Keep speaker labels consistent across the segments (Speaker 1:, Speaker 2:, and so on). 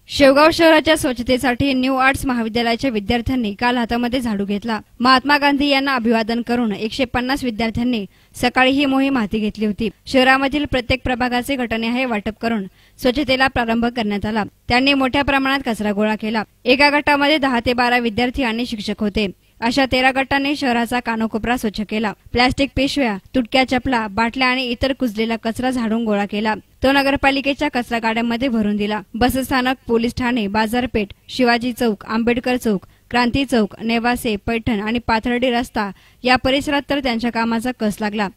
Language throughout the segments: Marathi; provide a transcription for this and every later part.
Speaker 1: शेवगाव शहराच्या स्वच्छतेसाठी न्यू आर्ट्स महाविद्यालयाच्या विद्यार्थ्यांनी काल हातामध्ये झाडू घेतला। महात्मा गांधी यांना अभिवादन करून 150 विद्यार्थ्यांनी सकाळी ही मोहीम हाती घेतली होती। शहरामधील प्रत्येक प्रभागाचे गटनिहाय वाटप करून स्वच्छतेला प्रारंभ करण्यात आला। त्यांनी मोठ्या प्रमाणात कचरा गोळा केला। एका गटामध्ये 10 ते 12 विद्यार्थी आणि शिक्षक होते। अशा 13 गटांनी शहराचा कानोकोपरा स्वच्छ केला। प्लास्टिक पिशव्या, तुटक्या चपला, बाटल्या आणि इतर कुजलेला कचरा झाडून गोळा केला। तो नगरपालिकेच्या कचरा गाड्यांमध्ये भरून दिला। बसस्थानक, पोलीस ठाणे, बाजारपेठ, शिवाजी चौक, आंबेडकर चौक, क्रांती चौक, नेवासे, पैठण आणि पाथर्डी रस्ता या परिसरात तर त्यांच्या कामाचा कस लागला।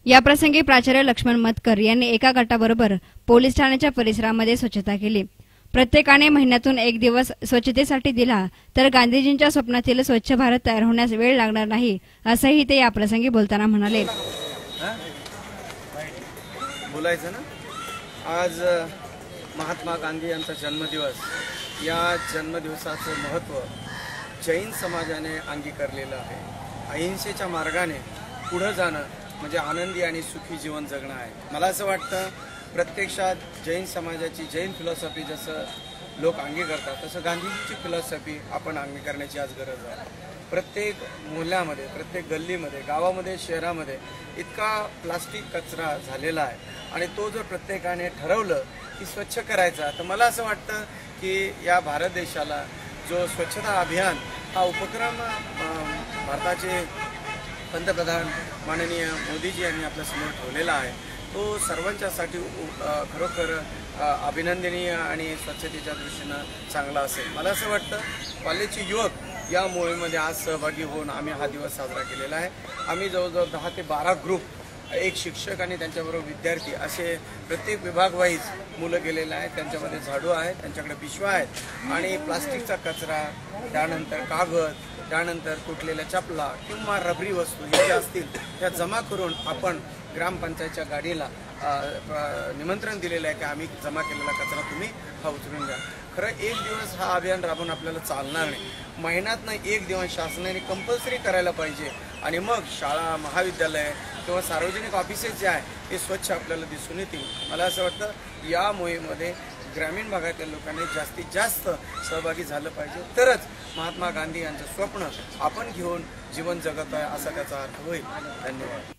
Speaker 1: या प्रसंगी प्राचार्य लक्ष्मण मतकर यांनी एका गटाबरोबर पोलीस ठाण्याच्या परिसरामध्ये स्वच्छता केली। प्रत्येकाने महिन्यातून एक दिवस स्वच्छतेसाठी दिला तर गांधीजींच्या स्वप्नातील स्वच्छ भारत तयार होण्यास वेळ लागणार नाही, असंही ते या प्रसंगी बोलताना म्हणाले।
Speaker 2: बोलायचं ना, आज महात्मा गांधी यांचा जन्मदिवस, या जन्मदिवसाचं महत्त्व जैन समाजाने अंगीकारलेलं आहे। अहिंसेच्या मार्गाने पुढे जाणं म्हणजे आनंदी आणि सुखी जीवन जगणं आहे। मला असं वाटतं प्रत्यक्षात जैन समाजाची, जैन फिलॉसॉफी जसं लोक अंगीकारतात तसं गांधीजीची फिलॉसॉफी आपण अंगीकारण्याची आज गरज आहे। प्रत्येक मोहल्ल्यामध्ये, प्रत्येक गल्लीमध्ये, गावामध्ये, शहरामध्ये इतका प्लास्टिक कचरा झालेला आहे आणि तो जर प्रत्येकाने ठरवलं की स्वच्छ करायचा, तर मला असं वाटतं की या भारत देशाला जो स्वच्छता अभियान हा उपक्रम भारताचे पंतप्रधान माननीय मोदीजी यांनी आपल्या समोर ठेवलेला आहे, तो सर्वांच्यासाठी खरोखर अभिनंदनीय आणि स्वच्छतेच्या दृष्टीनं चांगला असेल। मला असं वाटतं कॉलेजचे युवक या मोहिमेमध्ये आज सहभागी होऊन आम्ही हा दिवस साजरा केलेला आहे। आम्ही जवळजवळ 10 ते 12 ग्रुप, एक शिक्षक आणि त्यांच्याबरोबर विद्यार्थी असे प्रत्येक विभाग वाईज मुलं गेलेले आहेत। त्यांच्यामध्ये झाडू आहेत, त्यांच्याकडे पिशव्या आहेत आणि प्लास्टिकचा कचरा, त्यानंतर कागद, त्यानंतर तुटलेल्या चपला किंवा रबरी वस्तू हे ज्या असतील त्या जमा करून आपण ग्रामपंचायतच्या गाडीला निमंत्रण दिलेलं आहे की आम्ही जमा केलेला कचरा तुम्ही हा उचलून घ्या। खरं एक दिवस हा अभियान राबवून आपल्याला चालणार नाही, महिन्यातनं एक दिवस शासनाने कंपल्सरी करायला पाहिजे आणि मग शाळा, महाविद्यालय किंवा सार्वजनिक ऑफिसेस जे आहे ते स्वच्छ आपल्याला दिसून येतील। मला असं वाटतं या मोहिमेमध्ये ग्रामीण भागातील लोकांनी जास्तीत जास्त सहभागी झालं पाहिजे, तरच महात्मा गांधी यांचं स्वप्न आपण घेऊन जीवन जगत आहे असा त्याचा अर्थ होईल। धन्यवाद।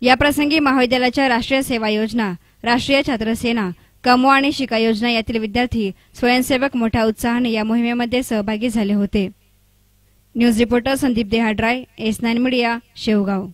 Speaker 1: या प्रसंगी महाविद्यालयाच्या राष्ट्रीय सेवा योजना, राष्ट्रीय छात्र सेना, कमवा आणि शिका योजना यातील विद्यार्थी, स्वयंसेवक मोठ्या उत्साहाने या मोहिमेमध्ये सहभागी झाले होते। News reporter Sandeep Dehadray, S9 media, Shevgaon.